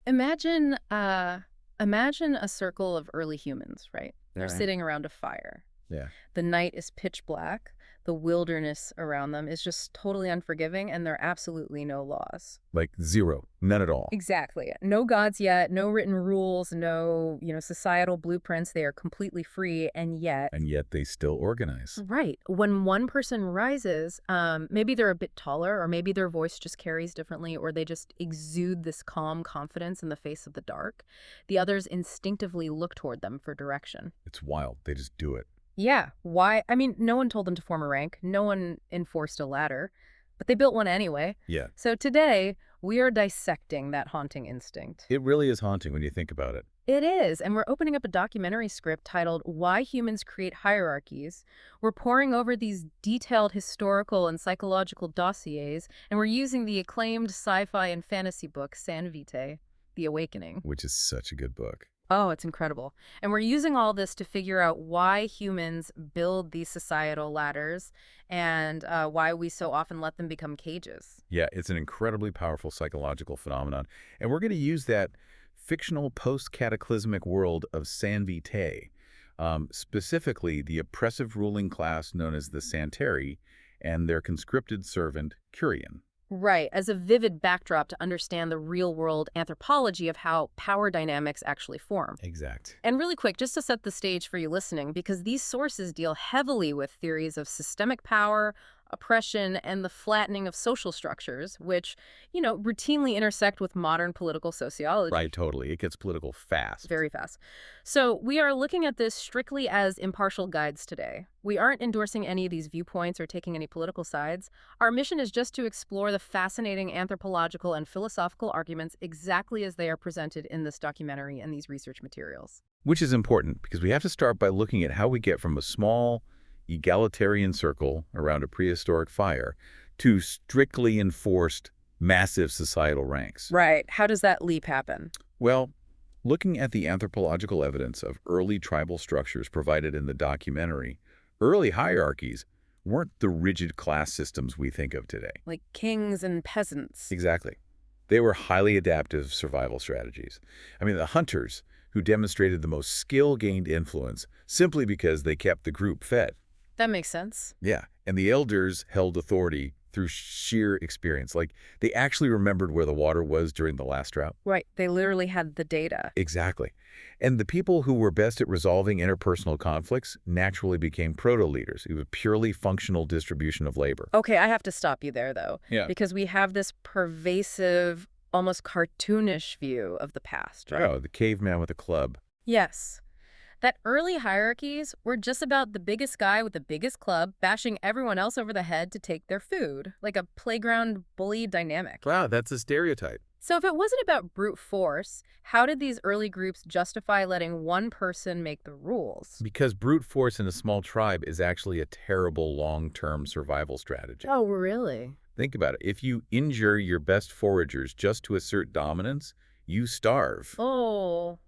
Imagine, imagine a circle of early humans, right? All They're right. sitting around a fire. Yeah. The night is pitch black. The wilderness around them is just totally unforgiving, and there are absolutely no laws. Like zero. None at all. Exactly. No gods yet, no written rules, no, societal blueprints. They are completely free, and yet, And yet they still organize. right, when one person rises, maybe they're a bit taller, or maybe their voice just carries differently, or they just exude this calm confidence in the face of the dark. The others instinctively look toward them for direction. It's wild. They just do it. Yeah, why? I mean, no one told them to form a rank. No one enforced a ladder, but they built one anyway. Yeah. So today, we are dissecting that haunting instinct. It really is haunting when you think about it. It is, and we're opening up a documentary script titled Why Humans Create Hierarchies. We're poring over these detailed historical and psychological dossiers, and we're using the acclaimed sci-fi and fantasy book San Vitae, The Awakening. Which is such a good book. Oh, it's incredible. And we're using all this to figure out why humans build these societal ladders and why we so often let them become cages. Yeah, it's an incredibly powerful psychological phenomenon. And we're going to use that fictional post-cataclysmic world of San Vitae, specifically the oppressive ruling class known as the Santeri and their conscripted servant, Curian. Right, as a vivid backdrop to understand the real-world anthropology of how power dynamics actually form. Exact. And really quick, just to set the stage for you listening, because these sources deal heavily with theories of systemic power, oppression, and the flattening of social structures, which, routinely intersect with modern political sociology. Right, totally. It gets political fast. Very fast. So we are looking at this strictly as impartial guides today. We aren't endorsing any of these viewpoints or taking any political sides. Our mission is just to explore the fascinating anthropological and philosophical arguments exactly as they are presented in this documentary and these research materials. Which is important because we have to start by looking at how we get from a small, egalitarian circle around a prehistoric fire to strictly enforced, massive societal ranks. Right. How does that leap happen? Well, looking at the anthropological evidence of early tribal structures provided in the documentary, early hierarchies weren't the rigid class systems we think of today. Like kings and peasants. Exactly. They were highly adaptive survival strategies. I mean, the hunters, who demonstrated the most skill, gained influence simply because they kept the group fed. That makes sense. Yeah, and the elders held authority through sheer experience. Like, they actually remembered where the water was during the last drought. Right. They literally had the data. Exactly. And the people who were best at resolving interpersonal conflicts naturally became proto-leaders. It was a purely functional distribution of labor. Okay, I have to stop you there, though. Yeah. Because we have this pervasive, almost cartoonish view of the past, right? Oh, the caveman with a club. Yes. That early hierarchies were just about the biggest guy with the biggest club bashing everyone else over the head to take their food, like a playground bully dynamic. Wow, that's a stereotype. So if it wasn't about brute force, how did these early groups justify letting one person make the rules? Because brute force in a small tribe is actually a terrible long-term survival strategy. Oh, really? Think about it. If you injure your best foragers just to assert dominance, you starve. Oh,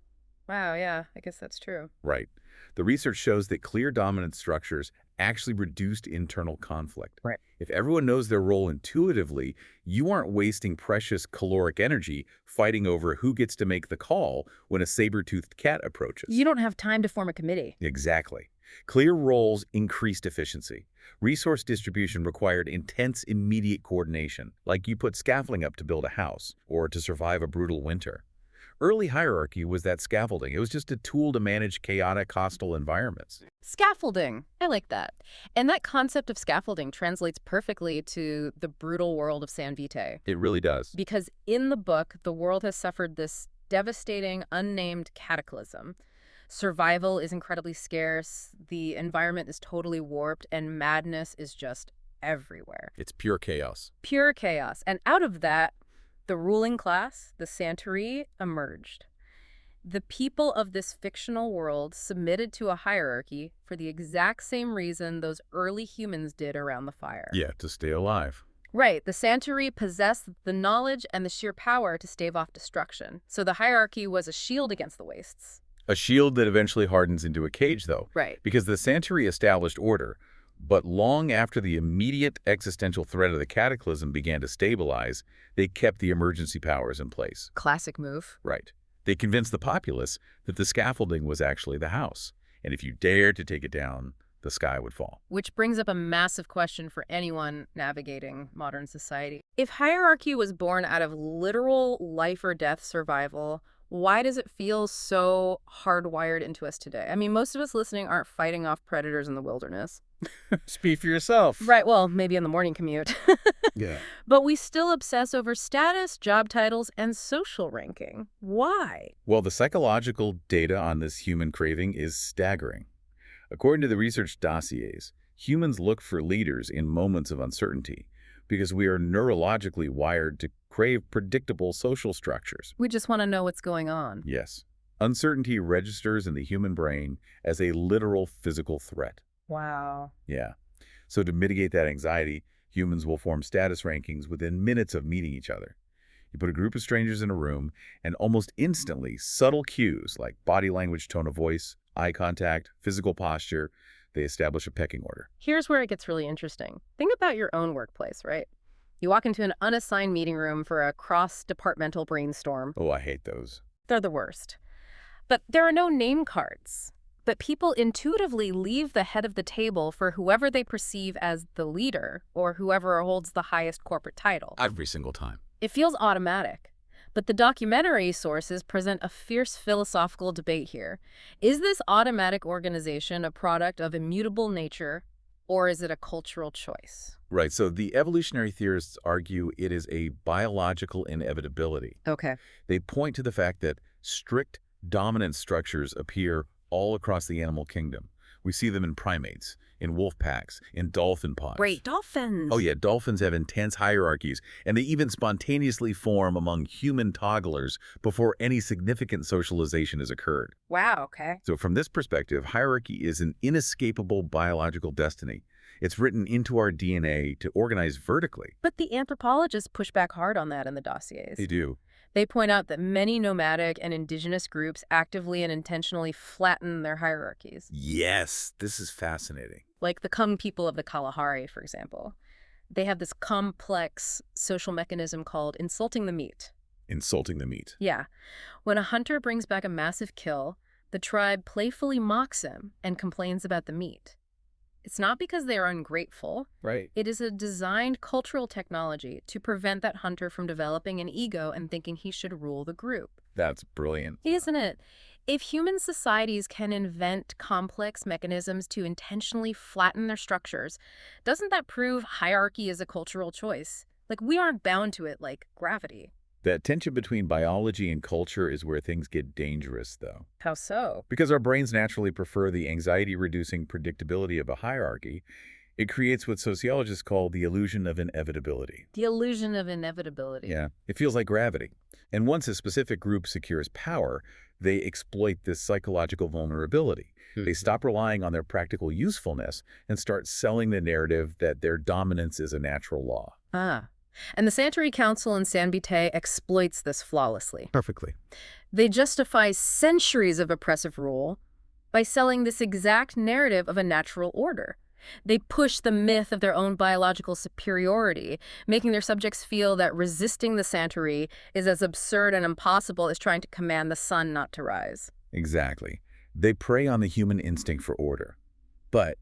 wow, yeah, I guess that's true. Right. The research shows that clear dominance structures actually reduced internal conflict. Right. If everyone knows their role intuitively, you aren't wasting precious caloric energy fighting over who gets to make the call when a saber-toothed cat approaches. You don't have time to form a committee. Exactly. Clear roles increased efficiency. Resource distribution required intense, immediate coordination, like you put scaffolding up to build a house or to survive a brutal winter. Early hierarchy was that scaffolding. It was just a tool to manage chaotic, hostile environments. Scaffolding. I like that. And that concept of scaffolding translates perfectly to the brutal world of San Vitae. It really does. Because in the book, the world has suffered this devastating, unnamed cataclysm. Survival is incredibly scarce, the environment is totally warped, and madness is just everywhere. It's pure chaos. Pure chaos. And out of that, the ruling class, the Santeri, emerged. The people of this fictional world submitted to a hierarchy for the exact same reason those early humans did around the fire. Yeah, to stay alive. Right. The Santeri possessed the knowledge and the sheer power to stave off destruction. So the hierarchy was a shield against the wastes. A shield that eventually hardens into a cage, though. Right. Because the Santeri established order, But long after the immediate existential threat of the cataclysm began to stabilize, they kept the emergency powers in place. Classic move. Right. They convinced the populace that the scaffolding was actually the house, and if you dared to take it down, the sky would fall. Which brings up a massive question for anyone navigating modern society. If hierarchy was born out of literal life or death survival, why does it feel so hardwired into us today? I mean, most of us listening aren't fighting off predators in the wilderness. Speak for yourself. Right, well, maybe in the morning commute. Yeah. But we still obsess over status, job titles, and social ranking. Why? Well, the psychological data on this human craving is staggering. According to the research dossiers, humans look for leaders in moments of uncertainty because we are neurologically wired to crave predictable social structures. We just want to know what's going on. Yes. Uncertainty registers in the human brain as a literal physical threat. Wow. Yeah. So to mitigate that anxiety, humans will form status rankings within minutes of meeting each other. You put a group of strangers in a room, and almost instantly, subtle cues like body language, tone of voice, eye contact, physical posture, they establish a pecking order. Here's where it gets really interesting. Think about your own workplace, right? You walk into an unassigned meeting room for a cross-departmental brainstorm. Oh, I hate those. They're the worst. But there are no name cards. But people intuitively leave the head of the table for whoever they perceive as the leader or whoever holds the highest corporate title. Every single time. It feels automatic. But the documentary sources present a fierce philosophical debate here. Is this automatic organization a product of immutable nature, or is it a cultural choice? Right, so the evolutionary theorists argue it is a biological inevitability. Okay. They point to the fact that strict dominance structures appear all across the animal kingdom. We see them in primates, in wolf packs, in dolphin pods. Great, dolphins! Oh yeah, dolphins have intense hierarchies, and they even spontaneously form among human toddlers before any significant socialization has occurred. Wow, okay. So from this perspective, hierarchy is an inescapable biological destiny. It's written into our DNA to organize vertically. But the anthropologists push back hard on that in the dossiers. They do. They point out that many nomadic and indigenous groups actively and intentionally flatten their hierarchies. Yes, this is fascinating. Like the Kung people of the Kalahari, for example. They have this complex social mechanism called insulting the meat. Insulting the meat. Yeah. When a hunter brings back a massive kill, the tribe playfully mocks him and complains about the meat. It's not because they are ungrateful. Right. It is a designed cultural technology to prevent that hunter from developing an ego and thinking he should rule the group. That's brilliant. Isn't it? If human societies can invent complex mechanisms to intentionally flatten their structures, doesn't that prove hierarchy is a cultural choice? Like, we aren't bound to it like gravity. That tension between biology and culture is where things get dangerous, though. How so? Because our brains naturally prefer the anxiety-reducing predictability of a hierarchy, it creates what sociologists call the illusion of inevitability. The illusion of inevitability. Yeah, it feels like gravity. And once a specific group secures power, they exploit this psychological vulnerability. They stop relying on their practical usefulness and start selling the narrative that their dominance is a natural law. Ah. And the Sanitary Council in San Vitae exploits this flawlessly. Perfectly. They justify centuries of oppressive rule by selling this exact narrative of a natural order. They push the myth of their own biological superiority, making their subjects feel that resisting the Sanitary is as absurd and impossible as trying to command the sun not to rise. Exactly. They prey on the human instinct for order. But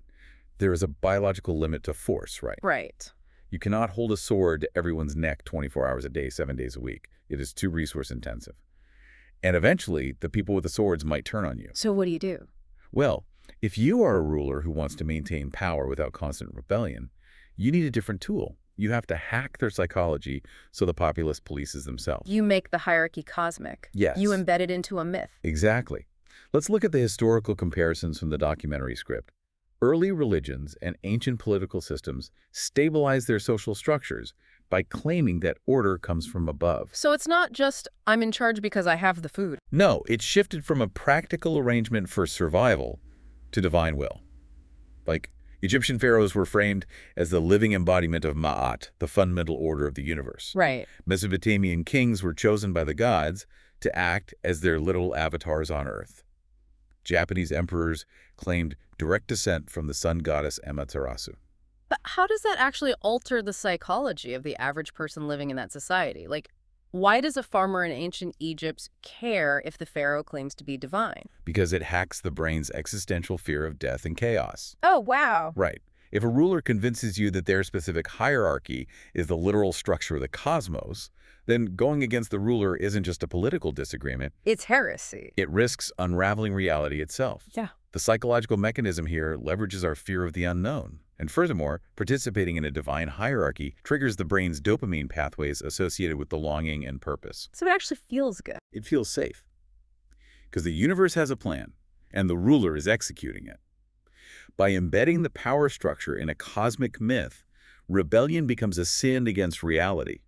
there is a biological limit to force, right? Right. You cannot hold a sword to everyone's neck 24 hours a day, 7 days a week. It is too resource intensive. And eventually, the people with the swords might turn on you. So what do you do? Well, if you are a ruler who wants to maintain power without constant rebellion, you need a different tool. You have to hack their psychology so the populace polices themselves. You make the hierarchy cosmic. Yes. You embed it into a myth. Exactly. Let's look at the historical comparisons from the documentary script. Early religions and ancient political systems stabilized their social structures by claiming that order comes from above. So it's not just, I'm in charge because I have the food. No, it shifted from a practical arrangement for survival to divine will. Like, Egyptian pharaohs were framed as the living embodiment of Ma'at, the fundamental order of the universe. Right. Mesopotamian kings were chosen by the gods to act as their little avatars on earth. Japanese emperors claimed direct descent from the sun goddess Amaterasu. But how does that actually alter the psychology of the average person living in that society? Like, why does a farmer in ancient Egypt care if the pharaoh claims to be divine? Because it hacks the brain's existential fear of death and chaos. Oh, wow. Right. If a ruler convinces you that their specific hierarchy is the literal structure of the cosmos, then going against the ruler isn't just a political disagreement. It's heresy. It risks unraveling reality itself. Yeah. The psychological mechanism here leverages our fear of the unknown. And furthermore, participating in a divine hierarchy triggers the brain's dopamine pathways associated with belonging and purpose. So it actually feels good. It feels safe. Because the universe has a plan, and the ruler is executing it. By embedding the power structure in a cosmic myth, rebellion becomes a sin against reality.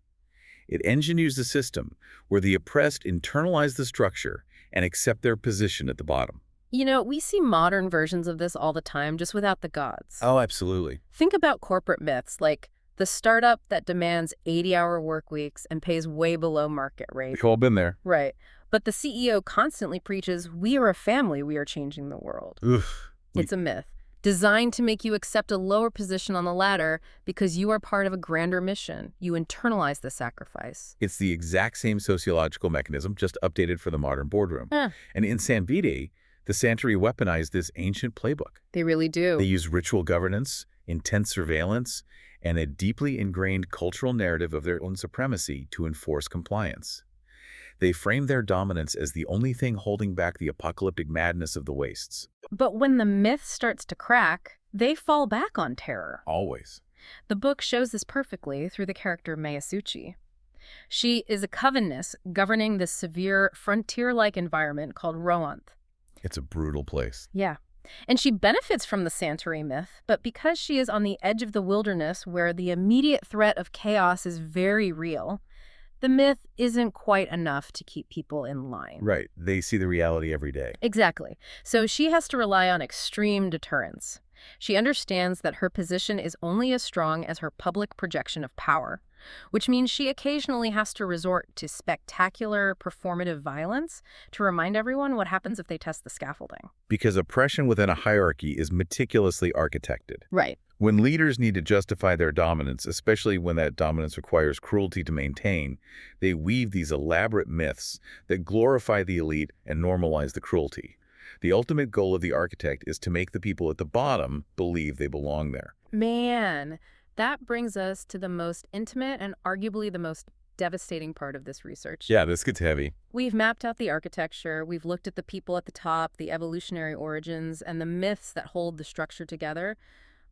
It engineers a system where the oppressed internalize the structure and accept their position at the bottom. You know, we see modern versions of this all the time, just without the gods. Oh, absolutely. Think about corporate myths like the startup that demands 80-hour work weeks and pays way below market rate. We've all been there. Right. But the CEO constantly preaches, we are a family, we are changing the world. Oof. It's a myth, designed to make you accept a lower position on the ladder because you are part of a grander mission. You internalize the sacrifice. It's the exact same sociological mechanism, just updated for the modern boardroom. And in San Vitae, the Santery weaponized this ancient playbook. They really do. They use ritual governance, intense surveillance, and a deeply ingrained cultural narrative of their own supremacy to enforce compliance. They frame their dominance as the only thing holding back the apocalyptic madness of the wastes. But when the myth starts to crack, they fall back on terror. Always. The book shows this perfectly through the character Mayasuchi. She is a covenant governing this severe frontier-like environment called Roanth. It's a brutal place. Yeah. And she benefits from the Santery myth, but because she is on the edge of the wilderness where the immediate threat of chaos is very real, the myth isn't quite enough to keep people in line. Right. They see the reality every day. Exactly. So she has to rely on extreme deterrence. She understands that her position is only as strong as her public projection of power, which means she occasionally has to resort to spectacular performative violence to remind everyone what happens if they test the scaffolding. Because oppression within a hierarchy is meticulously architected. Right. When leaders need to justify their dominance, especially when that dominance requires cruelty to maintain, they weave these elaborate myths that glorify the elite and normalize the cruelty. The ultimate goal of the architect is to make the people at the bottom believe they belong there. Man, that brings us to the most intimate and arguably the most devastating part of this research. Yeah, this gets heavy. We've mapped out the architecture, we've looked at the people at the top, the evolutionary origins, and the myths that hold the structure together.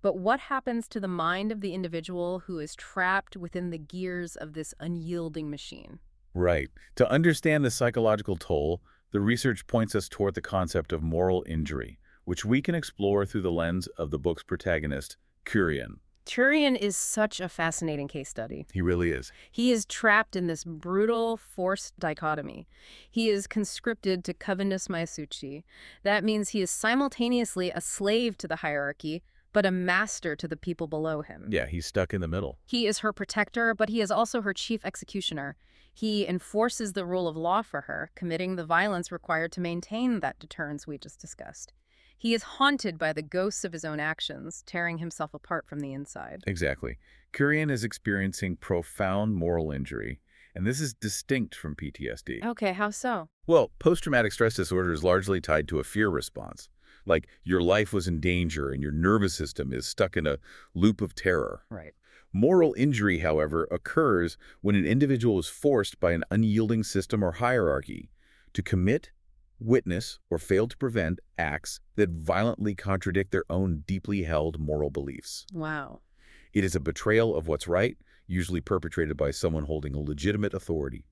But what happens to the mind of the individual who is trapped within the gears of this unyielding machine? Right. To understand the psychological toll, the research points us toward the concept of moral injury, which we can explore through the lens of the book's protagonist, Kurian. Turian is such a fascinating case study. He really is. He is trapped in this brutal, forced dichotomy. He is conscripted to Covenus Mayasuchi. That means he is simultaneously a slave to the hierarchy, but a master to the people below him. Yeah, he's stuck in the middle. He is her protector, but he is also her chief executioner. He enforces the rule of law for her, committing the violence required to maintain that deterrence we just discussed. He is haunted by the ghosts of his own actions, tearing himself apart from the inside. Exactly. Kurian is experiencing profound moral injury, and this is distinct from PTSD. Okay, how so? Well, post-traumatic stress disorder is largely tied to a fear response. Like your life was in danger and your nervous system is stuck in a loop of terror. Right. Moral injury, however, occurs when an individual is forced by an unyielding system or hierarchy to commit, witness, or fail to prevent acts that violently contradict their own deeply held moral beliefs. Wow. It is a betrayal of what's right, usually perpetrated by someone holding a legitimate authority.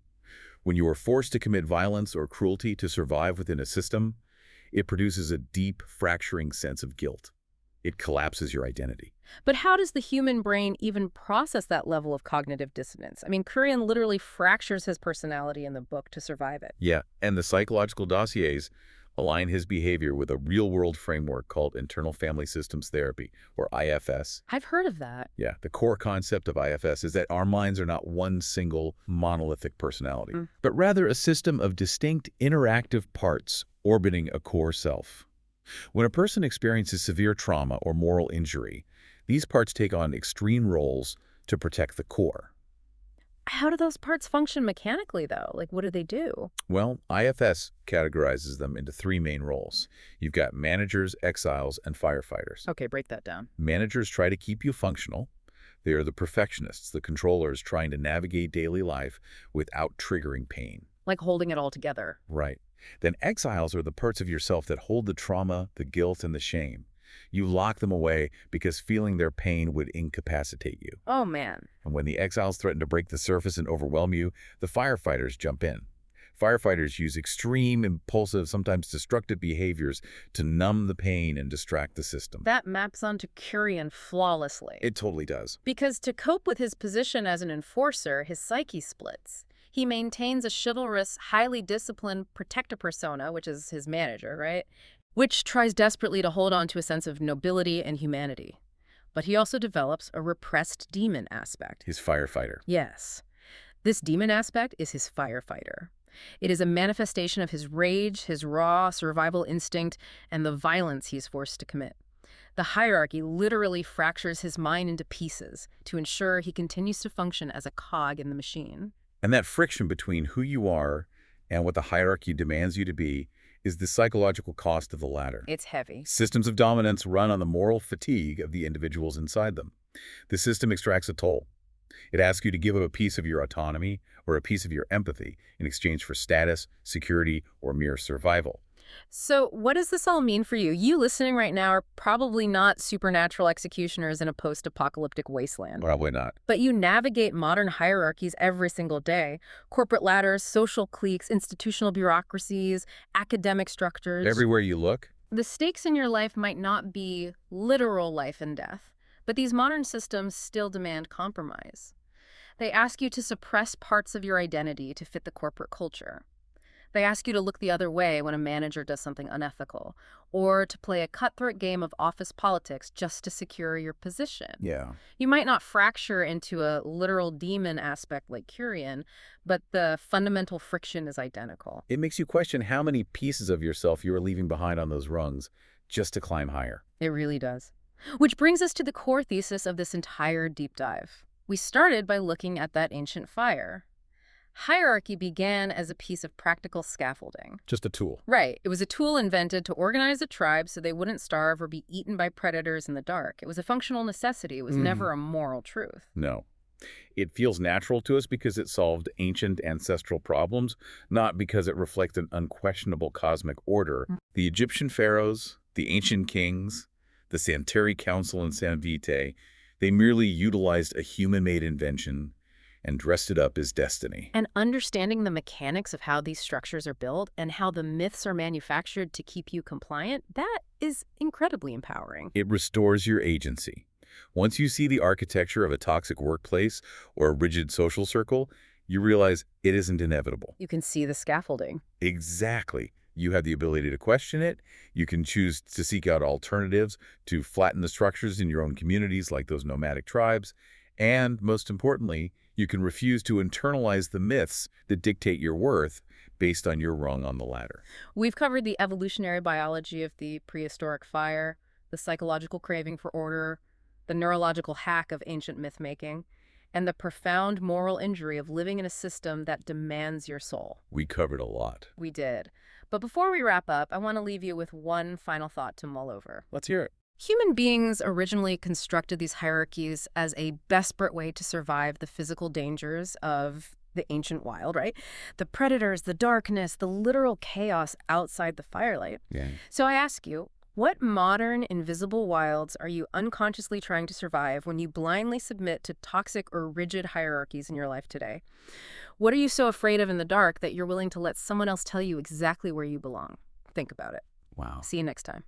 When you are forced to commit violence or cruelty to survive within a system, it produces a deep, fracturing sense of guilt. It collapses your identity. But how does the human brain even process that level of cognitive dissonance? I mean, Kurian literally fractures his personality in the book to survive it. Yeah, and the psychological dossiers align his behavior with a real-world framework called internal family systems therapy, or IFS. I've heard of that. Yeah, the core concept of IFS is that our minds are not one single monolithic personality, but rather a system of distinct interactive parts orbiting a core self. When a person experiences severe trauma or moral injury, these parts take on extreme roles to protect the core. How do those parts function mechanically, though? Like, what do they do? Well, IFS categorizes them into three main roles. You've got managers, exiles, and firefighters. Okay, break that down. Managers try to keep you functional. They are the perfectionists, the controllers trying to navigate daily life without triggering pain. Like holding it all together. Right. Then exiles are the parts of yourself that hold the trauma, the guilt, and the shame. You lock them away because feeling their pain would incapacitate you. Oh, man. And when the exiles threaten to break the surface and overwhelm you, the firefighters jump in. Firefighters use extreme, impulsive, sometimes destructive behaviors to numb the pain and distract the system. That maps onto Curian flawlessly. It totally does. Because to cope with his position as an enforcer, his psyche splits. He maintains a chivalrous, highly disciplined protector persona, which is his manager, right? Which tries desperately to hold on to a sense of nobility and humanity. But he also develops a repressed demon aspect. His firefighter. Yes. This demon aspect is his firefighter. It is a manifestation of his rage, his raw survival instinct, and the violence he's forced to commit. The hierarchy literally fractures his mind into pieces to ensure he continues to function as a cog in the machine. And that friction between who you are and what the hierarchy demands you to be is the psychological cost of the latter. It's heavy. Systems of dominance run on the moral fatigue of the individuals inside them. The system extracts a toll. It asks you to give up a piece of your autonomy or a piece of your empathy in exchange for status, security, or mere survival. So what does this all mean for you? You listening right now are probably not supernatural executioners in a post-apocalyptic wasteland. Probably not. But you navigate modern hierarchies every single day. Corporate ladders, social cliques, institutional bureaucracies, academic structures. Everywhere you look. The stakes in your life might not be literal life and death, but these modern systems still demand compromise. They ask you to suppress parts of your identity to fit the corporate culture. They ask you to look the other way when a manager does something unethical, or to play a cutthroat game of office politics just to secure your position. Yeah. You might not fracture into a literal demon aspect like Curian, but the fundamental friction is identical. It makes you question how many pieces of yourself you are leaving behind on those rungs just to climb higher. It really does. Which brings us to the core thesis of this entire deep dive. We started by looking at that ancient fire. Hierarchy began as a piece of practical scaffolding. Just a tool. Right. It was a tool invented to organize a tribe so they wouldn't starve or be eaten by predators in the dark. It was a functional necessity. It was never a moral truth. No. It feels natural to us because it solved ancient ancestral problems, not because it reflects an unquestionable cosmic order. The Egyptian pharaohs, the ancient kings, the Sanitary Council in San Vitae, they merely utilized a human-made invention and dressed it up as destiny. And understanding the mechanics of how these structures are built and how the myths are manufactured to keep you compliant, that is incredibly empowering. It restores your agency. Once you see the architecture of a toxic workplace or a rigid social circle, you realize it isn't inevitable. You can see the scaffolding. Exactly. You have the ability to question it. You can choose to seek out alternatives to flatten the structures in your own communities like those nomadic tribes. And most importantly, you can refuse to internalize the myths that dictate your worth based on your rung on the ladder. We've covered the evolutionary biology of the prehistoric fire, the psychological craving for order, the neurological hack of ancient myth-making, and the profound moral injury of living in a system that demands your soul. We covered a lot. We did. But before we wrap up, I want to leave you with one final thought to mull over. Let's hear it. Human beings originally constructed these hierarchies as a desperate way to survive the physical dangers of the ancient wild, right? The predators, the darkness, the literal chaos outside the firelight. Yeah. So I ask you, what modern, invisible wilds are you unconsciously trying to survive when you blindly submit to toxic or rigid hierarchies in your life today? What are you so afraid of in the dark that you're willing to let someone else tell you exactly where you belong? Think about it. Wow. See you next time.